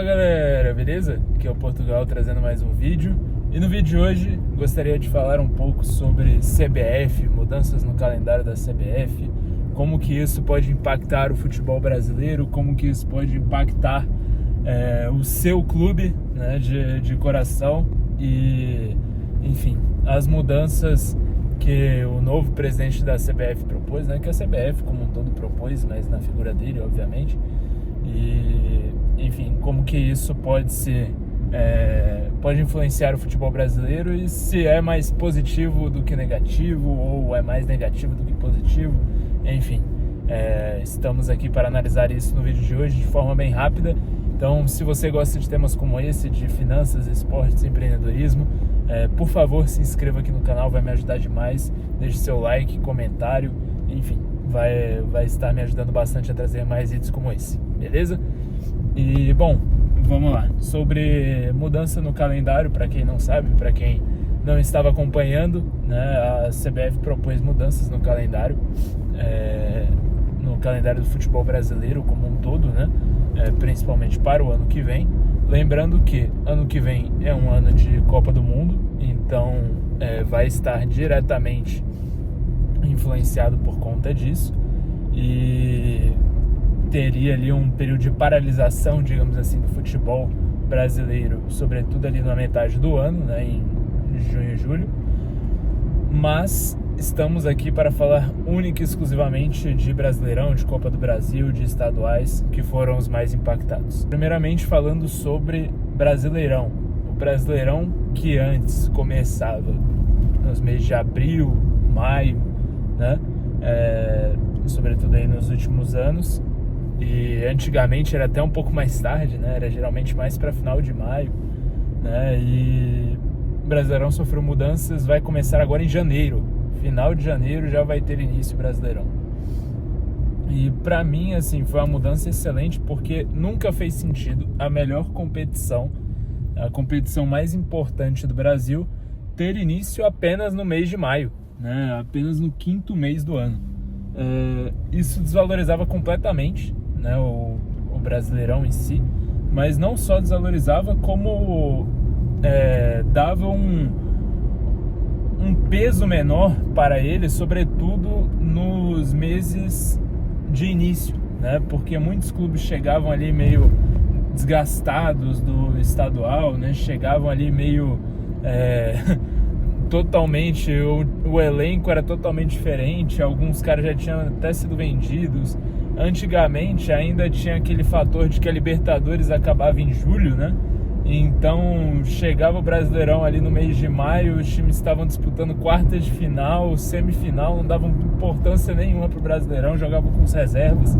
Fala galera, beleza? Aqui é o Portugal trazendo mais um vídeo. E no vídeo de hoje gostaria de falar um pouco sobre CBF, mudanças no calendário da CBF, como que isso pode impactar o futebol brasileiro, como que isso pode impactar o seu clube, né, de coração e, enfim, as mudanças que o novo presidente da CBF propôs, né, que a CBF como um todo propôs, mas na figura dele, obviamente. E, enfim, como que isso pode influenciar o futebol brasileiro e se é mais positivo do que negativo ou é mais negativo do que positivo, enfim. Estamos aqui para analisar isso no vídeo de hoje de forma bem rápida. Então, se você gosta de temas como esse, de finanças, esportes, empreendedorismo, por favor, se inscreva aqui no canal, vai me ajudar demais. Deixe seu like, comentário, enfim, vai estar me ajudando bastante a trazer mais vídeos como esse, beleza? E, bom, vamos lá. Sobre mudança no calendário, para quem não sabe, para quem não estava acompanhando, né, a CBF propôs mudanças no calendário do futebol brasileiro como um todo, né, principalmente para o ano que vem. Lembrando que ano que vem é um ano de Copa do Mundo, então vai estar diretamente influenciado por conta disso e teria ali um período de paralisação, digamos assim, do futebol brasileiro, sobretudo ali na metade do ano, né, em junho e julho. Mas estamos aqui para falar única e exclusivamente de Brasileirão, de Copa do Brasil, de estaduais, que foram os mais impactados. Primeiramente falando sobre Brasileirão. O Brasileirão que antes começava nos meses de abril, maio, né, sobretudo aí nos últimos anos, e antigamente era até um pouco mais tarde, né, era geralmente mais para final de maio, né, e o Brasileirão sofreu mudanças, vai começar agora em janeiro. Final de janeiro já vai ter início o Brasileirão. E pra mim, assim, foi uma mudança excelente, porque nunca fez sentido a melhor competição, a competição mais importante do Brasil, ter início apenas no mês de maio, né? Apenas no quinto mês do ano. Isso desvalorizava completamente, né, o Brasileirão em si, mas não só desvalorizava, como dava um peso menor para ele, sobretudo nos meses de início, né? Porque muitos clubes chegavam ali meio desgastados do estadual, né? Chegavam ali meio totalmente, o elenco era totalmente diferente, alguns caras já tinham até sido vendidos. Antigamente ainda tinha aquele fator de que a Libertadores acabava em julho, né? Então chegava o Brasileirão ali no mês de maio, os times estavam disputando quartas de final, semifinal, não davam importância nenhuma para o Brasileirão, jogavam com as reservas,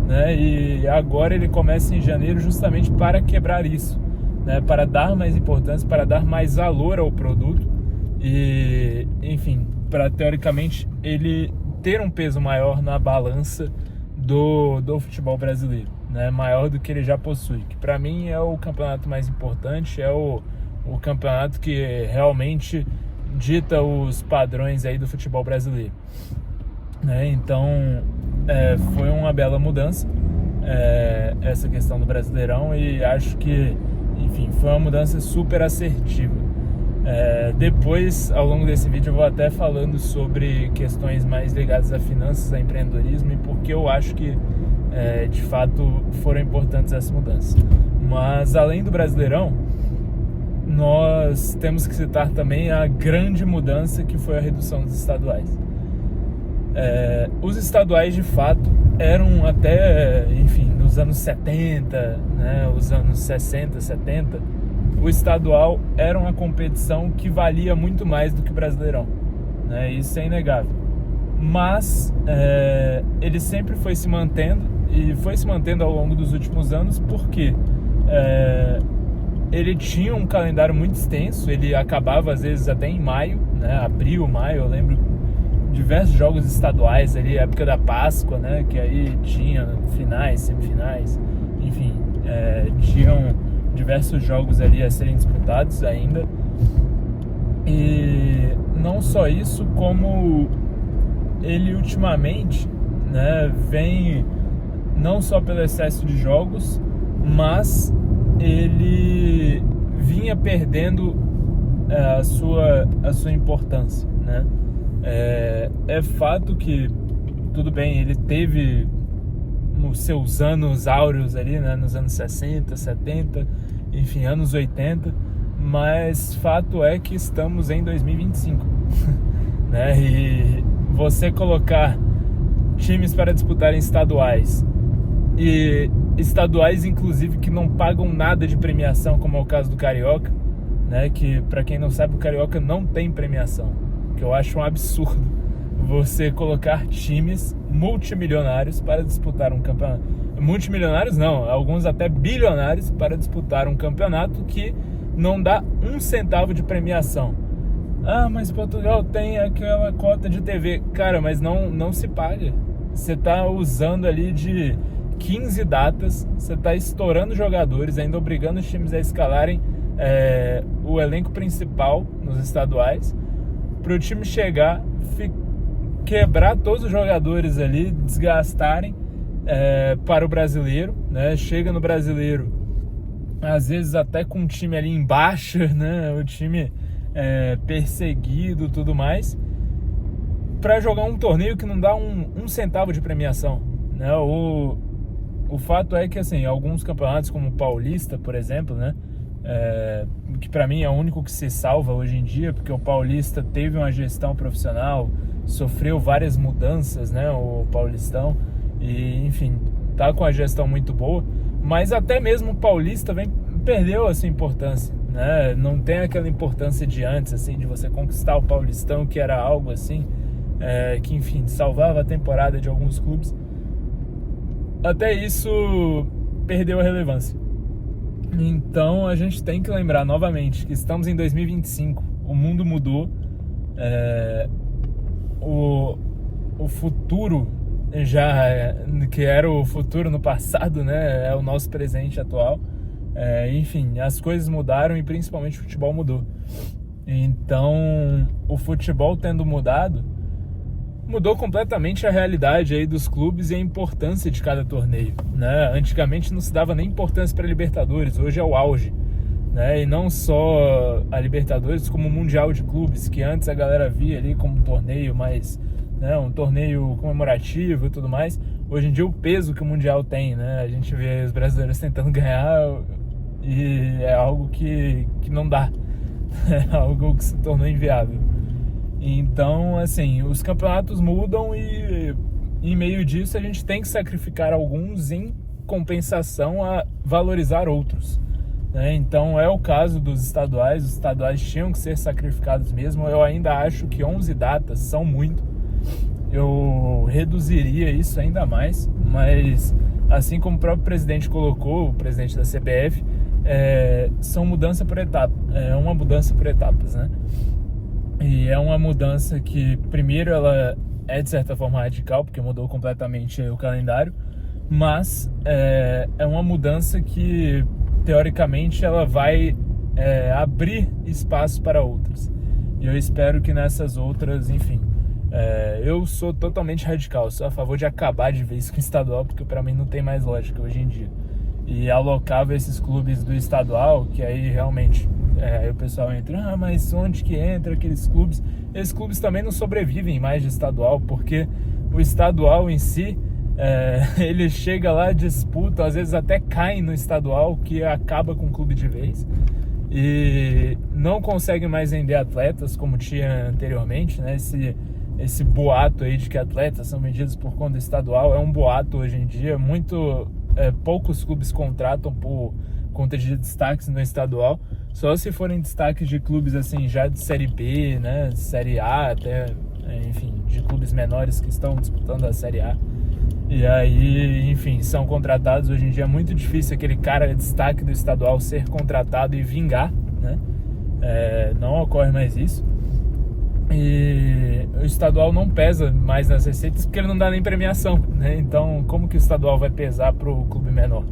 né? E agora ele começa em janeiro justamente para quebrar isso, né? Para dar mais importância, para dar mais valor ao produto e, enfim, para teoricamente ele ter um peso maior na balança do futebol brasileiro, né, maior do que ele já possui, que para mim é o campeonato mais importante, é o campeonato que realmente dita os padrões aí do futebol brasileiro, né? Então foi uma bela mudança essa questão do Brasileirão, e acho que, enfim, foi uma mudança super assertiva. Depois, ao longo desse vídeo, eu vou até falando sobre questões mais ligadas a finanças, a empreendedorismo, e porque eu acho que de fato foram importantes essas mudanças. Mas além do Brasileirão, nós temos que citar também a grande mudança que foi a redução dos estaduais. Os estaduais de fato eram até, enfim, nos anos 70, né, os anos 60, 70, o estadual era uma competição que valia muito mais do que o Brasileirão, né, isso é inegável. Mas ele sempre foi se mantendo, e foi se mantendo ao longo dos últimos anos, porque ele tinha um calendário muito extenso, ele acabava às vezes até em maio, né, abril, maio, eu lembro diversos jogos estaduais ali, época da Páscoa, né, que aí tinha finais, semifinais, enfim, tinham diversos jogos ali a serem disputados ainda. E não só isso, como ele ultimamente, né, vem não só pelo excesso de jogos, mas ele vinha perdendo a sua importância, né? É fato que, tudo bem, ele teve nos seus anos áureos ali, né, nos anos 60, 70, enfim, anos 80, mas fato é que estamos em 2025, né? E você colocar times para disputarem estaduais, e estaduais inclusive que não pagam nada de premiação, como é o caso do Carioca, né, que para quem não sabe, o Carioca não tem premiação, que eu acho um absurdo você colocar times multimilionários para disputar um campeonato. Multimilionários não, alguns até bilionários para disputar um campeonato que não dá um centavo de premiação. Ah, mas Portugal tem aquela cota de TV. Cara, mas não se paga. Você tá usando ali de 15 datas, você tá estourando jogadores, ainda obrigando os times a escalarem o elenco principal nos estaduais, para o time chegar, quebrar todos os jogadores ali, desgastarem para o brasileiro, né? Chega no brasileiro, às vezes até com um time ali embaixo, né? O time perseguido e tudo mais, para jogar um torneio que não dá um centavo de premiação, né? O fato é que, assim, alguns campeonatos como o Paulista, por exemplo, né? Que para mim é o único que se salva hoje em dia, porque o Paulista teve uma gestão profissional, sofreu várias mudanças, né, o Paulistão, e enfim, tá com a gestão muito boa, mas até mesmo o Paulista perdeu a sua importância, né? Não tem aquela importância de antes, assim, de você conquistar o Paulistão, que era algo assim, que enfim, salvava a temporada de alguns clubes. Até isso perdeu a relevância. Então a gente tem que lembrar novamente que estamos em 2025, o mundo mudou, o futuro que era o futuro no passado, né, é o nosso presente atual. Enfim, as coisas mudaram e principalmente o futebol mudou. Então o futebol tendo mudou completamente a realidade aí dos clubes e a importância de cada torneio, né? Antigamente não se dava nem importância para a Libertadores, hoje é o auge, né? E não só a Libertadores, como o Mundial de Clubes, que antes a galera via ali como um torneio mais, né, um torneio comemorativo e tudo mais. Hoje em dia o peso que o Mundial tem, né? A gente vê os brasileiros tentando ganhar e é algo que não dá, é algo que se tornou inviável. Então, assim, os campeonatos mudam e em meio disso a gente tem que sacrificar alguns em compensação a valorizar outros, né? Então é o caso dos estaduais. Os estaduais tinham que ser sacrificados mesmo. Eu ainda acho que 11 datas são muito. Eu reduziria isso ainda mais, mas assim como o próprio presidente colocou, o presidente da CBF, são mudança por etapa, uma mudança por etapas, né? E é uma mudança que, primeiro, ela é de certa forma radical, porque mudou completamente o calendário, mas é uma mudança que, teoricamente, ela vai abrir espaço para outras. E eu espero que nessas outras, enfim, eu sou totalmente radical, sou a favor de acabar de vez com o estadual, porque para mim não tem mais lógica hoje em dia. E alocava esses clubes do estadual, que aí realmente... aí o pessoal entra, mas onde que entra aqueles clubes? Esses clubes também não sobrevivem mais de estadual, porque o estadual em si, ele chega lá, disputa, às vezes até cai no estadual, que acaba com o clube de vez, e não consegue mais vender atletas como tinha anteriormente, né? Esse boato aí de que atletas são vendidos por conta do estadual é um boato hoje em dia. Poucos clubes contratam por conta de destaques no estadual, só se forem destaques de clubes assim já de Série B, né, de Série A, até, enfim, de clubes menores que estão disputando a Série A. E aí, enfim, são contratados. Hoje em dia é muito difícil aquele cara de destaque do estadual ser contratado e vingar, né? Não ocorre mais isso. E o estadual não pesa mais nas receitas porque ele não dá nem premiação, né? Então, como que o estadual vai pesar para o clube menor?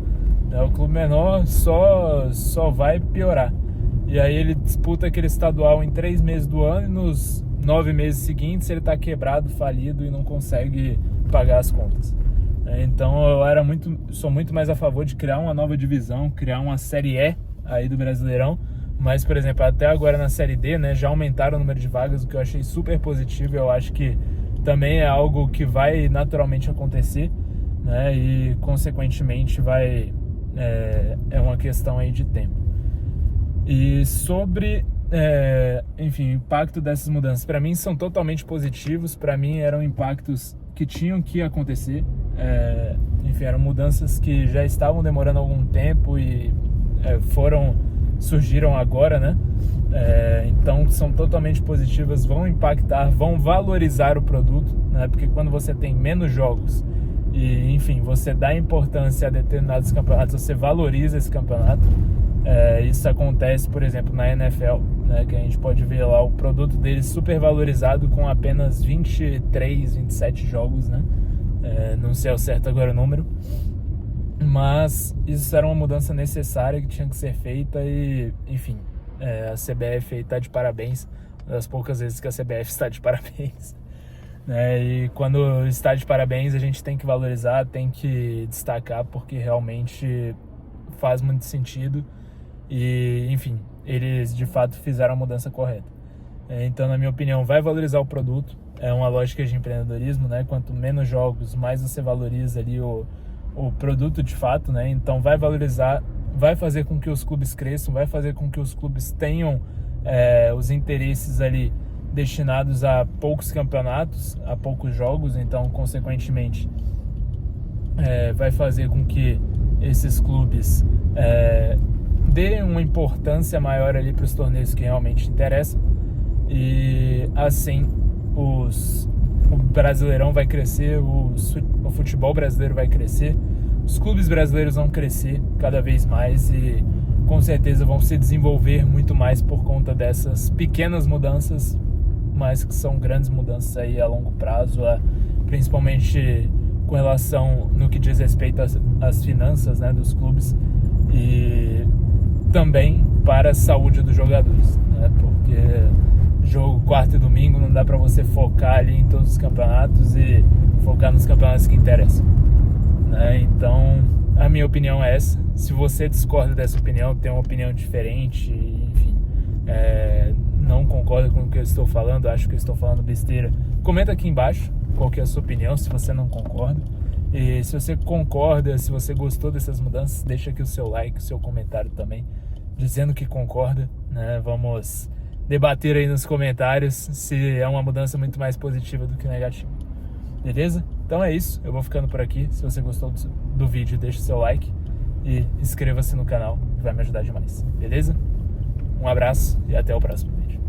O clube menor só vai piorar. E aí ele disputa aquele estadual em 3 meses do ano e nos 9 meses seguintes ele está quebrado, falido e não consegue pagar as contas. Então sou muito mais a favor de criar uma nova divisão, criar uma Série E aí do Brasileirão. Mas, por exemplo, até agora na Série D, né, já aumentaram o número de vagas, o que eu achei super positivo. Eu acho que também é algo que vai naturalmente acontecer, né, e consequentemente é uma questão aí de tempo. E sobre enfim, o impacto dessas mudanças, para mim são totalmente positivos. Para mim eram impactos que tinham que acontecer. Enfim, eram mudanças que já estavam demorando algum tempo e surgiram agora, né? Então são totalmente positivas, vão impactar, vão valorizar o produto, né? Porque quando você tem menos jogos e, enfim, você dá importância a determinados campeonatos, você valoriza esse campeonato. Isso acontece, por exemplo, na NFL, né, que a gente pode ver lá o produto deles super valorizado com apenas 23, 27 jogos, né? Não sei ao certo agora o número, mas isso era uma mudança necessária que tinha que ser feita e, enfim, a CBF está de parabéns, uma das poucas vezes que a CBF está de parabéns. E quando está de parabéns, a gente tem que valorizar, tem que destacar, porque realmente faz muito sentido e, enfim, eles de fato fizeram a mudança correta. Então, na minha opinião, vai valorizar o produto. É uma lógica de empreendedorismo, né? Quanto menos jogos, mais você valoriza ali o produto de fato, né? Então vai valorizar, vai fazer com que os clubes cresçam, vai fazer com que os clubes tenham os interesses ali destinados a poucos campeonatos, a poucos jogos. Então, consequentemente, vai fazer com que esses clubes dêem uma importância maior ali para os torneios que realmente interessam. E assim o Brasileirão vai crescer, o futebol brasileiro vai crescer, os clubes brasileiros vão crescer cada vez mais e com certeza vão se desenvolver muito mais por conta dessas pequenas mudanças, mas que são grandes mudanças aí a longo prazo, principalmente com relação no que diz respeito às finanças, né, dos clubes e também para a saúde dos jogadores, né, porque jogo quarta e domingo não dá para você focar ali em todos os campeonatos e focar nos campeonatos que interessam, né? Então a minha opinião é essa. Se você discorda dessa opinião, tem uma opinião diferente, enfim, não concorda com o que eu estou falando, acho que eu estou falando besteira, comenta aqui embaixo qual que é a sua opinião, se você não concorda. E se você concorda, se você gostou dessas mudanças, deixa aqui o seu like, o seu comentário também, dizendo que concorda, né? Vamos debater aí nos comentários se é uma mudança muito mais positiva do que negativa. Beleza? Então é isso, eu vou ficando por aqui. Se você gostou do vídeo, deixa o seu like e inscreva-se no canal, que vai me ajudar demais. Beleza? Um abraço e até o próximo vídeo.